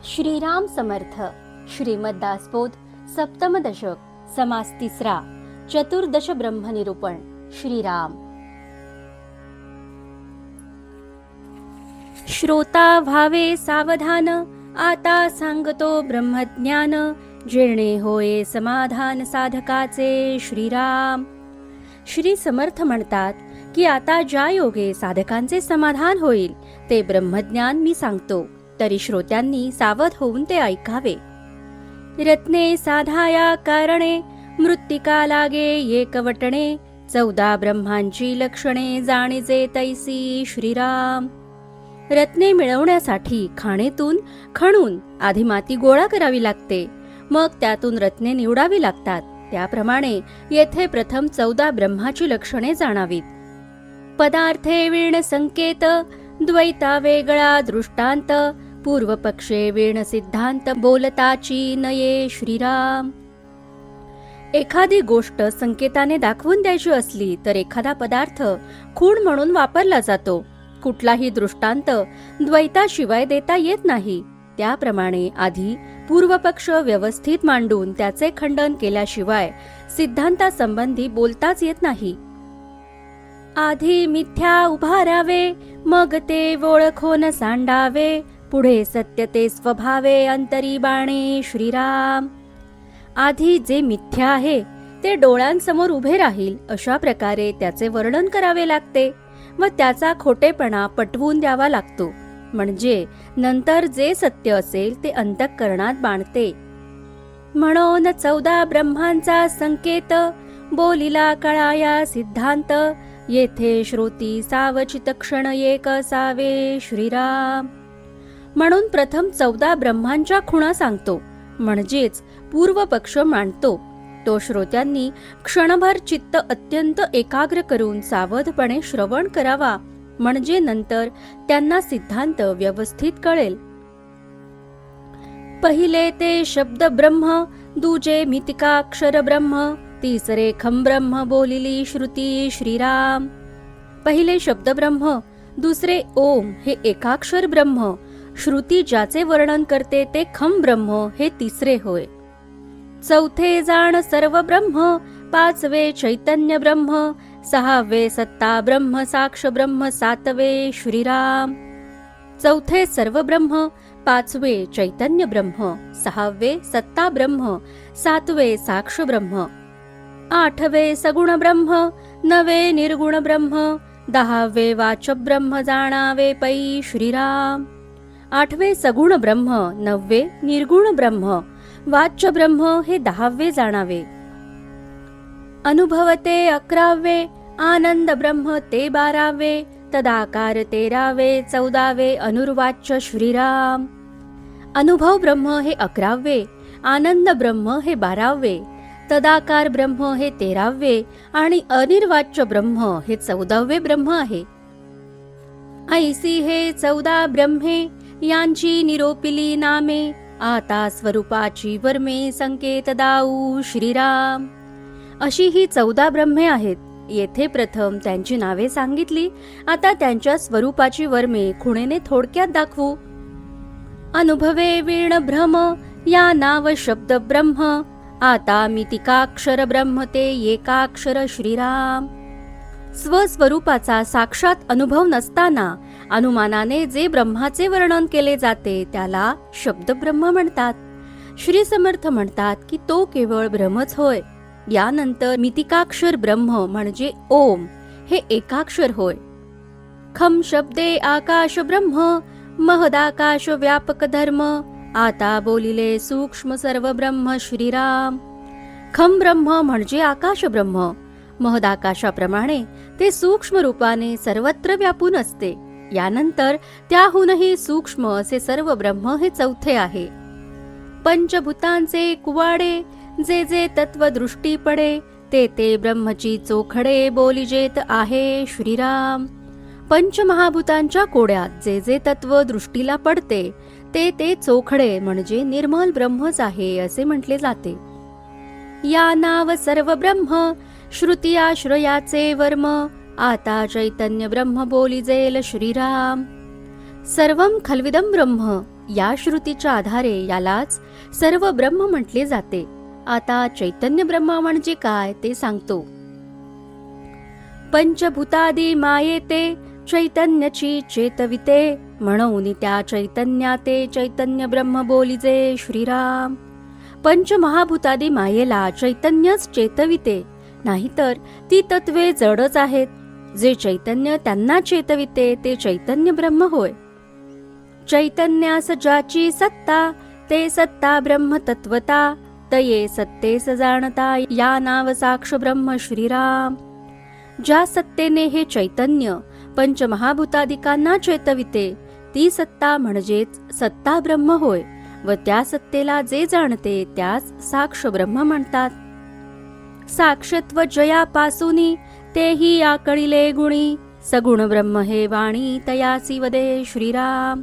श्रीराम समर्थ. श्रीमद दासबोध सप्तम दशक, समास तिसरा, चतुर्दश ब्रह्मनिरूपण. श्रीराम. श्रोता भावे सावधान, आता सांगतो ब्रह्मज्ञान. जेणे होय समाधान साधकाचे. श्रीराम. श्री समर्थ म्हणतात की आता ज्या योगे साधकांचे समाधान होईल ते ब्रह्मज्ञान मी सांगतो, तरी श्रोत्यांनी सावध होऊन ते ऐकावे. रत्ने साधाया कारणे, मृत्तिका लागे एकवटणे. 14 ब्रह्मांची लक्षणे, जाणीजे तैसी. श्रीराम. रत्ने मिळवण्यासाठी खाणीतून खणून आधी माती गोळा करावी लागते, मग त्यातून रत्ने निवडावी लागतात. त्याप्रमाणे येथे प्रथम 14 ब्रह्माची लक्षणे जाणावीत. पदार्थे वीण संकेत, द्वैता वेगळा दृष्टांत. पूर्व पक्षे वीण सिद्धांत, बोलताची नये. श्रीराम. एखादी गोष्ट संकेताने दाखवून द्यायची असली तर एखादा पदार्थ खूण म्हणून वापरला जातो. कुठलाही दृष्टांत द्वैताशिवाय देता येत नाही. त्याप्रमाणे आधी पूर्वपक्ष व्यवस्थित मांडून त्याचे खंडन केल्याशिवाय सिद्धांतासंबंधी बोलताच येत नाही. आधी मिथ्या उभारावे, मग ते ओळखून सांडावे. पुढे सत्य ते स्वभावे, अंतरी बाणे. श्रीराम. आधी जे मिथ्या आहे ते डोळ्यांसमोर उभे राहील अशा प्रकारे त्याचे वर्णन करावे लागते व त्याचा खोटेपणा पटवून द्यावा लागतो. म्हणजे नंतर जे सत्य असेल ते अंतःकरणात बाणते. म्हणून 14 ब्रह्मांचा संकेत, बोलिला कळाया सिद्धांत. येथे श्रोती सावचित क्षण एक असावे. श्रीराम. म्हणून प्रथम 14 ब्रह्मांच्या खुणा सांगतो, म्हणजेच पूर्व पक्ष मांडतो. तो श्रोत्यांनी क्षणभर चित्त अत्यंत एकाग्र करून सावधपणे श्रवण करावा, म्हणजे नंतर त्यांना सिद्धांत व्यवस्थित कळेल. पहिले ते शब्द ब्रह्म, दुजे मितिकाक्षर ब्रह्म, तिसरे खम ब्रह्म बोलिली श्रुती. श्रीराम. पहिले शब्द ब्रह्म, दुसरे ओम हे एकाक्षर ब्रह्म, श्रुती ज्याचे वर्णन करते ते खम ब्रह्म हे तिसरे होय. चौथे जाण सर्व ब्रह्म, पाचवे चैतन्य ब्रह्म, सहावे सत्ता ब्रह्म साक्ष ब्रह्म, सातवे. श्रीराम. चौथे सर्व ब्रह्म, पाचवे चैतन्य ब्रह्म, सहावे सत्ता ब्रह्म, सातवे साक्ष ब्रह्म, आठवे सगुण ब्रह्म, नवे निर्गुण ब्रह्म, 10वे वाच ब्रह्म जाणावे पै. श्रीराम. 8वे सगुण ब्रह्म, 9वे निर्गुण ब्रह्म, वाच्य ब्रह्म हे 10वे जाणावे. अनुभवते 11वे, आनंद ब्रह्म ते 12वे, तदाकार 13वे, 14वे अनुर्वाच्य. श्रीराम. अनुभव ब्रह्म हे 11वे, आनंद ब्रह्म हे 12वे, तदाकार ब्रह्म हे 13वे आणि अनिर्वाच्य ब्रह्म हे 14वे ब्रह्म आहे. ऐसी हे 14 ब्रह्मे, यांची निरोपिली नामे. आता स्वरूपाची वर्मे, संकेत दाऊ. श्रीराम. अशी ही 14 ब्रह्मे आहेत. येथे प्रथम त्यांची नावे सांगितली, आता त्यांच्या स्वरूपाची वर्मे खुणेने थोडक्यात दाखवू. अनुभवे वीण भ्रम, या नाव शब्द ब्रह्म. आता मितिकाक्षर ब्रह्म ते एकाक्षर. श्रीराम. स्वस्वरूपाचा साक्षात अनुभव नसताना अनुमानाने जे ब्रह्माचे वर्णन केले जाते त्याला शब्द ब्रह्म म्हणतात. श्री समर्थ म्हणतात की तो केवळ ब्रह्मच होय. यानंतर मितिकाक्षर ब्रह्म म्हणजे ओम हे एकाक्षर होय. खम शब्दे आकाश ब्रह्म, महदाकाश व्यापक धर्म. आता बोलिले सूक्ष्म सर्व ब्रह्म. श्रीराम. खम ब्रह्म म्हणजे आकाश ब्रह्म. महदाकाशाप्रमाणे ते सूक्ष्म रूपाने सर्वत्र व्यापून असते. यानंतर त्याहूनही सूक्ष्म असे सर्व ब्रह्म हे चौथे आहे. पंचभूतांचे कुवाडे, जे जे तत्व दृष्टी पडे, ते ते ब्रह्मची चोखडे बोलिजेत आहे. श्रीराम. पंचमहाभूतांच्या कोड्यात जे जे तत्व दृष्टीला पडते ते ते चोखडे म्हणजे निर्मल ब्रह्मच आहे असे म्हटले जाते. या नाव सर्व ब्रह्म, श्रुती आश्रयाचे वर्म. आता चैतन्य ब्रह्म बोलिजेल. श्रीराम. सर्वं खल्विदं ब्रह्म, या श्रुतीच्या आधारे यालाच सर्व ब्रह्म म्हटले जाते. आता चैतन्य ब्रह्म म्हणजे काय ते सांगतो. पंचभूतादी मायेते चैतन्याची चेतविते, म्हणून त्या चैतन्याते चैतन्य ब्रह्म बोलिजे श्रीराम. पंचमहाभूतादी मायेला चैतन्यच चेतविते, नाहीतर ती तत्वे जडच आहेत. जे चैतन्य त्यांना चेतविते ते चैतन्य ब्रह्म होय. चैतन्यास ज्याची सत्ता ते सत्ता ब्रह्म तत्वता, तये सत्तेस जाणता या नाव साक्ष ब्रह्म श्रीराम. ज्या सत्तेने हे चैतन्य पंचमहाभूतादिकांना चेतविते ती सत्ता म्हणजेच सत्ता ब्रह्म होय, व त्या सत्तेला जे जाणते त्यास साक्ष ब्रह्म म्हणतात. साक्षत्व जयापासूनी तेही आकळिले गुणी, सगुण ब्रह्म हे वाणी तयासी वदे श्रीराम.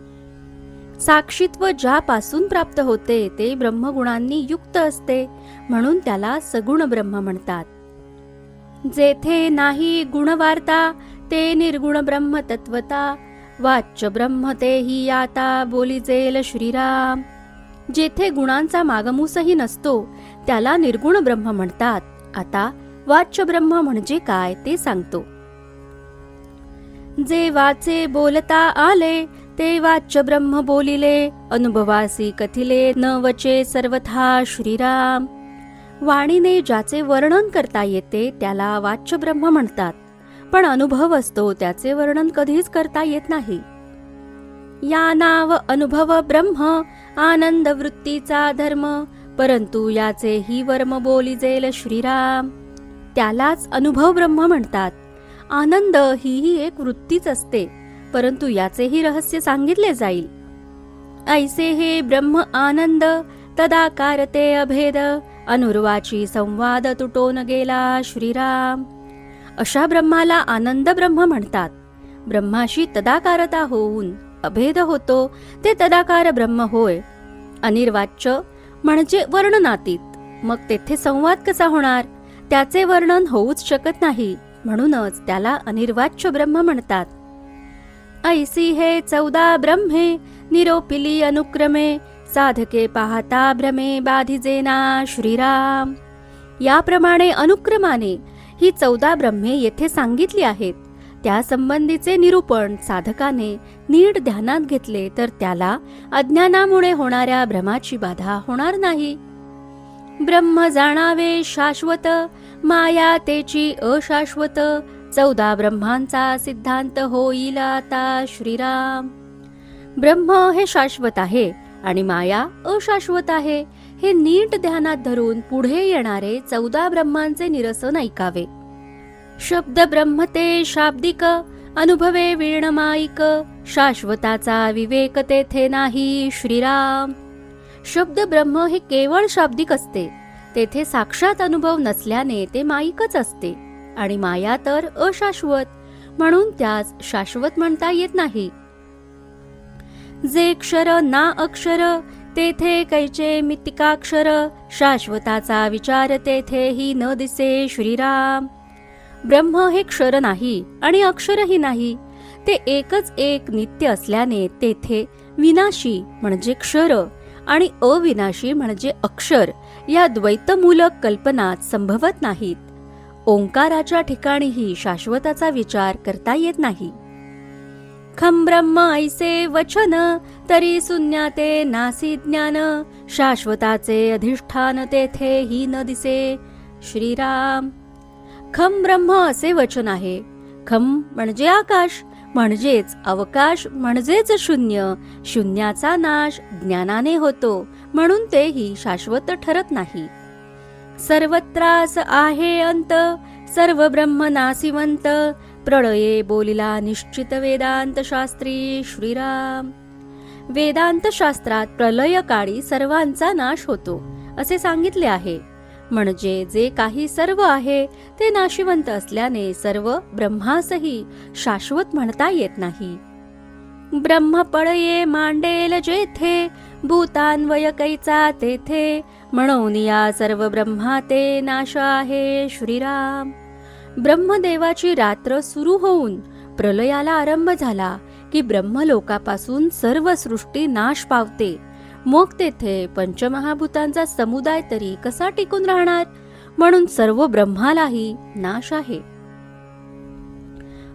साक्षीत्व ज्यापासून प्राप्त होते ते ब्रह्मगुणांनी युक्त असते, म्हणून त्याला सगुण ब्रह्म म्हणतात. जेथे नाही गुणवार्ता ते निर्गुण ब्रह्म तत्वता, वाच्य ब्रह्म तेही आता बोलिजेल श्रीराम. जेथे गुणांचा मागमूसही नसतो त्याला निर्गुण ब्रह्म म्हणतात. आता वाच्य ब्रह्म म्हणजे काय ते सांगतो. जे वाचे बोलता आले ते वाच्य ब्रह्म बोलिले, अनुभवासी कथिले न वचे सर्वथा श्रीराम. वाणीने ज्याचे वर्णन करता येते त्याला वाच्य ब्रह्म म्हणतात, पण अनुभव असतो त्याचे वर्णन कधीच करता येत नाही. या नाव अनुभव ब्रह्म आनंद वृत्तीचा धर्म, परंतु याचे ही वर्म बोलिजेल श्रीराम. त्यालाच अनुभव ब्रह्म म्हणतात. आनंद ही एक वृत्तीच असते, परंतु याचेही रहस्य सांगितले जाईल. ऐसे हे ब्रह्म आनंद तदाकार ते अभेद, अनुर्वाची संवाद तुटून गेला श्रीराम. अशा ब्रह्माला आनंद ब्रह्म म्हणतात. ब्रह्माशी तदाकारता होऊन अभेद होतो ते तदाकार ब्रह्म होय. अनिर्वाच्य म्हणजे वर्णनातीत, मग तेथे संवाद कसा होणार? त्याचे वर्णन होऊच शकत नाही, म्हणूनच त्याला अनिर्वाच्य ब्रह्म म्हणतात. ऐसी हे 14 ब्रह्मे निरोपिली अनुक्रमे, साधके पाहता भ्रमे बाधिजेना श्रीराम. याप्रमाणे अनुक्रमाने ही 14 ब्रह्मे येथे सांगितली आहेत. त्या संबंधीचे निरूपण साधकाने नीट ध्यानात घेतले तर त्याला अज्ञानामुळे होणाऱ्या भ्रमाची बाधा होणार नाही. ब्रह्म जाणावे शाश्वत, माया तेची अशाश्वत, 14 ब्रह्मांचा सिद्धांत होईल आता श्रीराम. ब्रह्म हे शाश्वत आहे आणि माया अशाश्वत आहे, हे नीट ध्यानात धरून पुढे येणारे 14 ब्रह्मांचे निरसन ऐकावे. शब्द ब्रह्म ते शाब्दिक, अनुभवे वीणमाईक, शाश्वताचा विवेक तेथे नाही श्रीराम. शब्द ब्रह्म हे केवळ शाब्दिक असते, तेथे साक्षात अनुभव नसल्याने ते माईकच असते, आणि माया तर अशाश्वत, म्हणून त्यास शाश्वत म्हणता येत नाही. जे क्षर ना अक्षर तेथे कैचे मितिकाक्षर, शाश्वताचा विचार तेथेही न दिसे श्रीराम. ब्रह्म हे क्षर नाही आणि अक्षरही नाही, ते एकच एक नित्य असल्याने तेथे विनाशी म्हणजे क्षर आणि अविनाशी म्हणजे अक्षर या द्वैतमूलक कल्पना संभवत नाहीत. ओंकाराच्या ठिकाणीही शाश्वताचा विचार करता येत नाही. खम ब्रह्म ऐसे वचन तरी शून्याते नासी ज्ञान, शाश्वताचे अधिष्ठान तेथेही न दिसे श्रीराम. खम ब्रह्म असे वचन आहे. खम म्हणजे आकाश, म्हणजेच अवकाश, म्हणजेच शून्य. शून्याचा नाश ज्ञानाने होतो, म्हणून तेही शाश्वत ठरत नाही. सर्वत्रास आहे अंत, सर्व ब्रह्म नासिवंत, प्रळये बोलिला निश्चित वेदांत शास्त्री श्रीराम. वेदांत शास्त्रात प्रलय काळी सर्वांचा नाश होतो असे सांगितले आहे. म्हणजे जे काही सर्व आहे ते नाशिवंत असल्याने सर्व ब्रह्मासही शाश्वत म्हणता येत नाही. ब्रह्म पळये मांडेल जेथे, भूतान्वय कैचा तेथे, म्हणून या सर्व ब्रह्माते नाश आहे श्रीराम. ब्रह्मदेवाची रात्र सुरू होऊन प्रलयाला आरंभ झाला की ब्रह्मलोकापासून सर्व सृष्टी नाश पावते, मग तेथे पंचमहाभूतांचा समुदाय तरी कसा टिकून राहणार? म्हणून सर्व ब्रह्मालाही नाश आहे.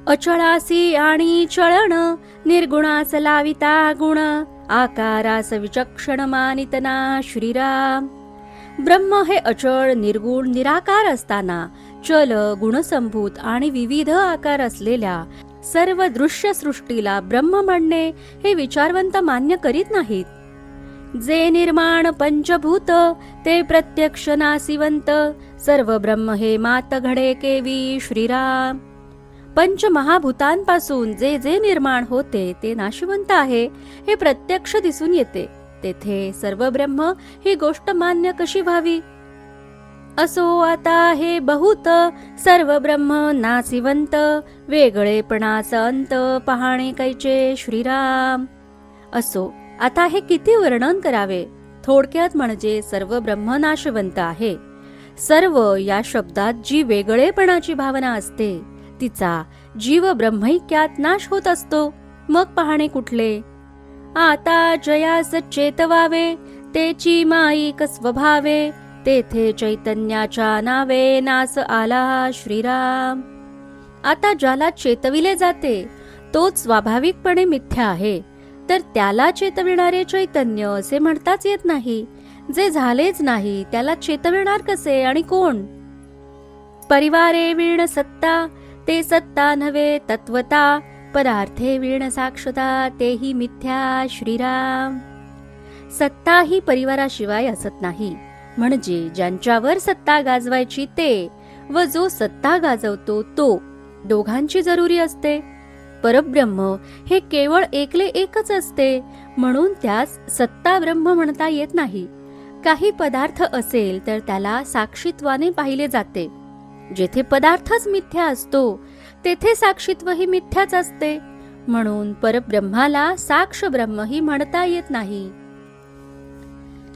अचळासी आणि चळण, निर्गुणास लाविता गुण, आकारास विचक्षण मानितना श्रीराम. ब्रह्म हे अचळ, निर्गुण, निराकार असताना चल, गुणसंभूत आणि विविध आकार असलेल्या सर्व दृश्य सृष्टीला ब्रह्म म्हणणे हे विचारवंत मान्य करीत नाहीत. जे निर्माण पंचभूत ते प्रत्यक्ष नासिवंत, सर्व ब्रह्म हे मात घडे केवी श्रीराम. पंचमहाभूतांपासून जे जे निर्माण होते ते नाशवंत आहे हे प्रत्यक्ष दिसून येते. तेथे सर्व ब्रह्म ही गोष्ट मान्य कशी व्हावी? असो आता हे बहुत, सर्व ब्रह्म नासिवंत, वेगळेपणाचा अंत पाहणे कैचे श्रीराम. असो आता हे किती वर्णन करावे? थोडक्यात म्हणजे सर्व ब्रह्म नाशवंत आहे. सर्व या शब्दात जी वेगळेपणाची भावना असते तिचा जीव ब्रह्मैक्यात नाश होत असतो. मग पाहणे कुठले? आता जयास चेतवावे, तेची माईक स्वभावे, तेथे चैतन्याच्या नावे नास आला श्रीराम. आता ज्याला चेतविले जाते तोच स्वाभाविकपणे मिथ्या आहे, तर त्याला चेतविणारे चैतन्य असे म्हणताच येत नाही. जे झालेच नाही त्याला चेतविणार कसे आणि कोण? परिवारे वीण सत्ता, ते सत्ता नव्हे तत्वता, पदार्थे वीण साक्षता, तेही मिथ्या श्रीराम. सत्ता ही परिवाराशिवाय असत नाही, म्हणजे ज्यांच्यावर सत्ता गाजवायची ते व जो सत्ता गाजवतो तो, दोघांची जरुरी असते. परब्रह्म हे केवळ एकले एकच असते, म्हणून त्यास सत्ता ब्रह्म म्हणता येत नाही. काही पदार्थ असेल तर त्याला साक्षीत्वाने पाहिले जाते. जेथे पदार्थच मिथ्या असतो तेथे साक्षीत्वही मिथ्याच असते, म्हणून परब्रह्माला साक्ष ब्रह्मही म्हणता येत नाही.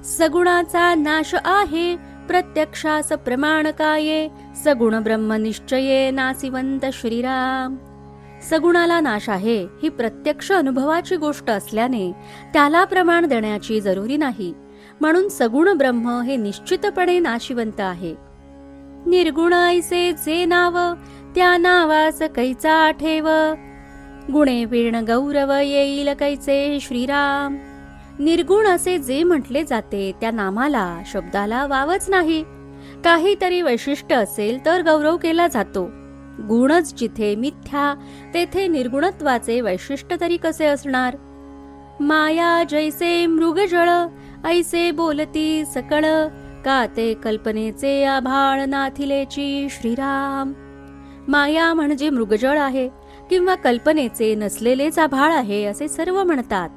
सगुणाचा नाश आहे, प्रत्यक्षास प्रमाण काये, सगुण ब्रह्म निश्चये नासिवंत श्रीराम. सगुणाला नाश आहे ही प्रत्यक्ष अनुभवाची गोष्ट असल्याने त्याला प्रमाण देण्याची जरुरी नाही, म्हणून सगुण ब्रह्म हे निश्चितपणे नाशिवंत आहे. निर्गुण ऐसे जे नाव, त्या नावास कैचा ठेव, गुणे वीण गौरव येईल कैचे श्रीराम. निर्गुण असे जे म्हटले जाते त्या नामाला, शब्दाला वावच नाही. काहीतरी वैशिष्ट्य असेल तर गौरव केला जातो. गुणच जिथे मिथ्या तेथे निर्गुणत्वाचे वैशिष्ट्य तरी कसे असणार? माया जैसे मृगजळ, ऐसे बोलती सकळ, का ते कल्पनेचे आभाळ नाथिलेची श्रीराम. माया म्हणजे मृगजळ आहे किंवा कल्पनेचे नसलेलेच आभाळ आहे असे सर्व म्हणतात.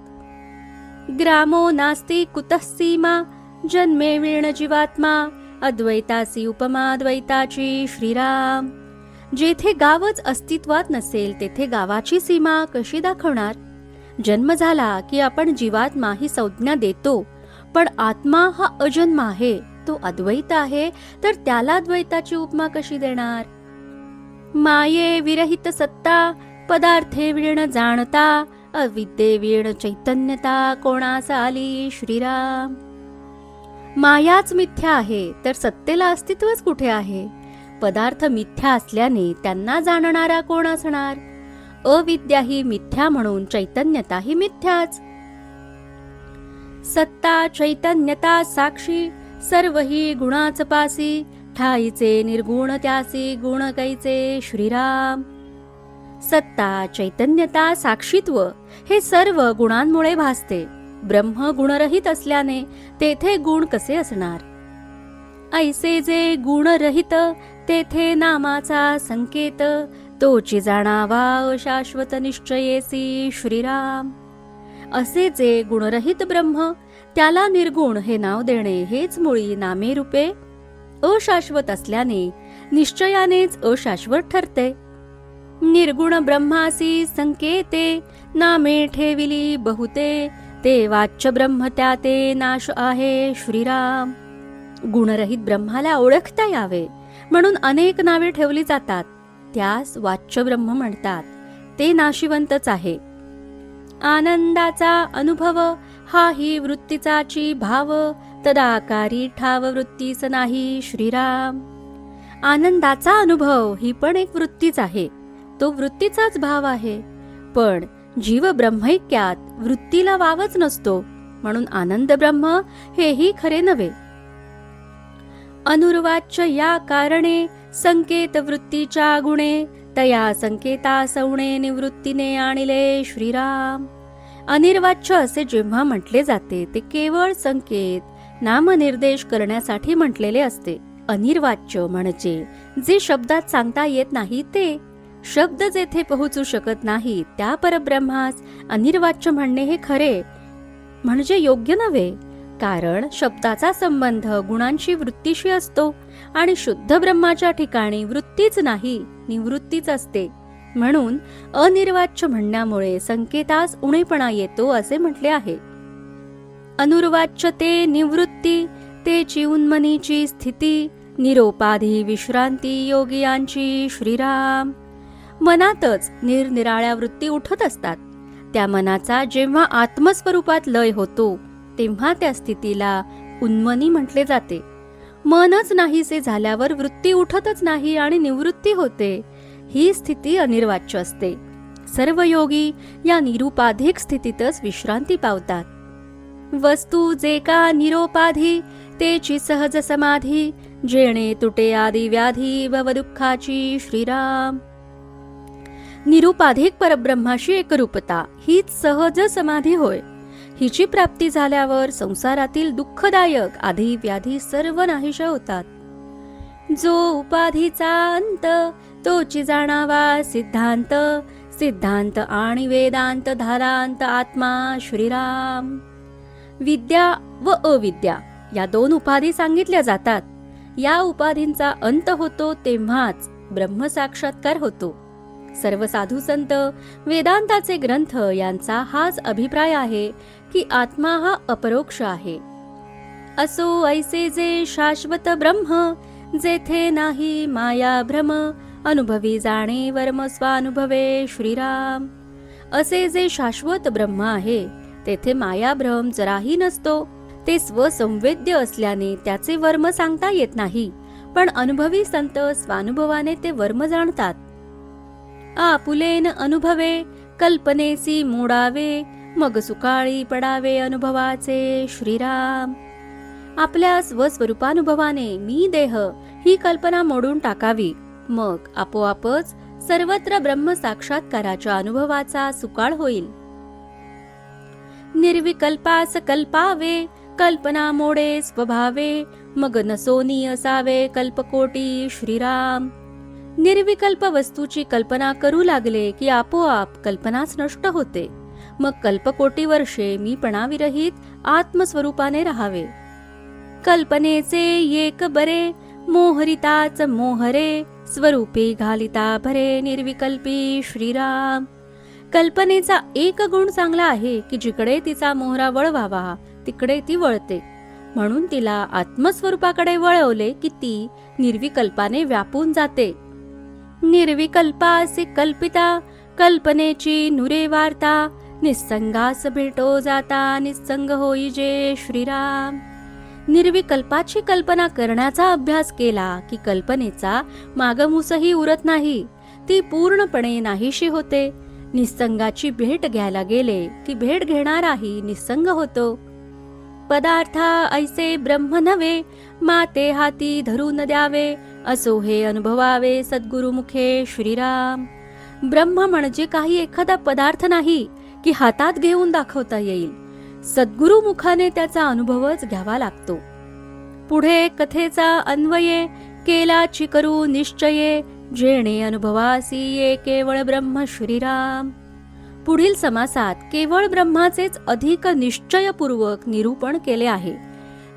ग्रामो नास्ति कुतः सीमा, जन्मे वीण जीवात्मा, अद्वैतासी उपमा द्वैताची श्रीराम. जेथे गावच अस्तित्वात नसेल तेथे गावाची सीमा कशी दाखवणार? जन्म झाला की आपण जीवात्मा ही संज्ञा देतो, पण आत्मा हा अजन्म आहे, तो अद्वैत आहे, तर त्याला द्वैताची उपमा कशी देणार? माये विरहित सत्ता, पदार्थे वीण जाणता, अविद्ये वीण चैतन्यता कोणास आली श्रीराम. मायाच मिथ्या आहे तर सत्तेला अस्तित्वच कुठे आहे? पदार्थ मिथ्या असल्याने त्यांना जाणणारा कोण असणार? अविद्या ही मिथ्या म्हणून चैतन्यता ही मिथ्याच. सत्ता चैतन्यता साक्षी, सर्व ही गुणाच पासी, ठाईचे निर्गुण त्यासी गुण कैचे श्रीराम. सत्ता चैतन्यता साक्षीत्व हे सर्व गुणांमुळे भासते. ब्रह्म गुणरहित असल्याने तेथे गुण कसे असणार? ऐसे जे गुणरहित, तेथे नामाचा संकेत, तोची जाणावा अशाश्वत निश्चयेसी श्रीराम. असे जे गुणरहित ब्रह्म, त्याला निर्गुण हे नाव देणे हेच मुळी नामे रूपे अशाश्वत असल्याने निश्चयानेच अशाश्वत ठरते. निर्गुण ब्रह्मासी संकेते, नामे ठेविली बहुते, ते वाच्य ब्रह्म त्याते नाश आहे श्रीराम. गुणरहित ब्रह्माला ओळखता यावे म्हणून अनेक नावे ठेवली जातात, त्यास वाच्य ब्रह्म म्हणतात. ते नाशिवंतच आहे. आनंदाचा अनुभव हा ही वृत्तीचाची भाव, तदाकारी ठाव वृत्तीच नाही श्रीराम. आनंदाचा अनुभव ही पण एक वृत्तीच आहे, तो वृत्तीचाच भाव आहे. पण जीव ब्रह्मैक्यात वृत्तीला वावच नसतो, म्हणून आनंद ब्रह्म हेही खरे नव्हे. अनुर्वाच्य या कारणे संकेत वृत्तीच्या गुणे, तया संकेता सौणे निवृत्तीने आणिले श्रीराम. अनिर्वाच्य असे जेव्हा म्हटले जाते ते केवळ संकेत नामनिर्देश करण्यासाठी म्हटलेले असते. अनिर्वाच्य म्हणजे जे शब्दात सांगता येत नाही ते. शब्द जेथे पोहोचू शकत नाही त्या परब्रह्मास अनिर्वाच्य म्हणणे हे खरे म्हणजे योग्य नव्हे. कारण शब्दाचा संबंध गुणांशी वृत्तीशी असतो आणि शुद्ध ब्रह्माच्या ठिकाणी वृत्तीच नाही निवृत्तीच असते. म्हणून अनिर्वाच्य म्हणण्यामुळे संकेतास उणेपणा येतो असे म्हटले आहे. अनुर्वाच्य ते निवृत्ती, तेची उन्मनीची स्थिती, निरोपाधी विश्रांती योगियांची श्रीराम. मनातच निरनिराळ्या वृत्ती उठत असतात. त्या मनाचा जेव्हा आत्मस्वरूपात लय होतो तेव्हा त्या स्थितीला उन्मनी म्हटले जाते. मनच नाहीसे झाल्यावर वृत्ती उठतच नाही आणि निवृत्ती होते. ही स्थिती अनिर्वाच्य असते. सर्व योगी या निरुपाधिक स्थितीतच विश्रांती पावतात. वस्तू जे का निरोपाधी, तेची सहज समाधी, जेणे तुटे आदी व्याधी भवदुःखाची श्रीराम. निरुपाधिक परब्रह्माशी एकरूपता हीच सहज समाधी होय. हिची प्राप्ती झाल्यावर संसारातील दुःखदायक आधी व्याधी सर्व नाहीशा होतात. जो उपाधीचा अंत तोची जाणावा सिद्धांत, सिद्धांत आणि वेदांत धारांत आत्मा श्रीराम. विद्या व अविद्या या दोन उपाधी सांगितल्या जातात. या उपाधींचा अंत होतो तेव्हाच ब्रह्म साक्षात्कार होतो. सर्व साधू संत वेदांताचे ग्रंथ यांचा हाच अभिप्राय आहे की आत्मा हा अपरोक्ष आहे. असो ऐसे जे शाश्वत ब्रह्म, जेथे नाही माया भ्रम, अनुभवी जाणे वर्म स्वानुभवे श्रीराम. असे जे शाश्वत ब्रह्म आहे तेथे माया भ्रम जराही नसतो. ते स्वसंवेद्य असल्याने त्याचे वर्म सांगता येत नाही, पण अनुभवी संत स्वानुभवाने ते वर्म जाणतात. आपुलेन अनुभवे कल्पनेसी मोडावे, मग सुकाळी पडावे अनुभवाचे श्रीराम. आपल्या स्वस्वरूपानुभवाने मी देह ही कल्पना मोडून टाकावी, मग आपोआपच सर्वत्र ब्रह्म साक्षात्काराच्या अनुभवाचा सुकाळ होईल. निर्विकल्पास कल्पावे, कल्पना मोडे स्वभावे, मग नसोनी असावे कल्पकोटी श्रीराम. निर्विकल्प वस्तूची कल्पना करू लागले की आपोआप कल्पनाच नष्ट होते. मग कल्पकोटी वर्षे मीपणाविरहित आत्मस्वरूपाने राहावे. कल्पनेचे एक बरे, मोहरिताच मोहरे, स्वरूपी घालिता भरे निर्विकल्पी श्रीराम. कल्पनेचा एक गुण चांगला आहे की जिकडे तिचा मोहरा वळवावा तिकडे ती वळते. म्हणून तिला आत्मस्वरूपाकडे वळवले की ती निर्विकल्पाने व्यापून जाते. निर्विकल्पासी कल्पिता, कल्पनेची नुरे वार्ता, निसंगास भेटो जाता निसंग होई जे श्रीराम. निर्विकल्पाची कल्पना करण्याचा अभ्यास केला की कल्पनेचा मागमूसही उरत नाही, ती पूर्णपणे नाहीशी होते. निसंगाची भेट घ्यायला गेले की भेट घेणाराही निसंग होतो. पदार्था ऐसे ब्रह्म नव्हे, माते हाती धरून द्यावे, असो हे अनुभवावे सद्गुरुमुखे श्रीराम. ब्रह्म म्हणजे काही एखादा पदार्थ नाही की हातात घेऊन दाखवता येईल. सद्गुरुमुखाने त्याचा अनुभवच घ्यावा लागतो. पुढे कथेचा अन्वये केलाची करू निश्चये, जेणे अनुभवासी ये केवळ ब्रह्म श्रीराम. पुढील समासात केवळ ब्रह्माचेच अधिक निश्चयपूर्वक निरूपण केले आहे.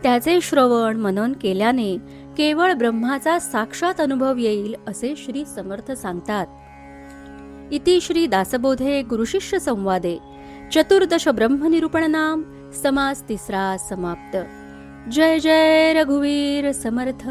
त्याचे श्रवण मनन केल्याने केवळ ब्रह्माचा साक्षात अनुभव येईल असे श्री समर्थ सांगतात. इति श्री दासबोधे गुरुशिष्य संवादे चतुर्दश ब्रह्मनिरूपणनाम समास तिसरा समाप्त. जय जय रघुवीर समर्थ.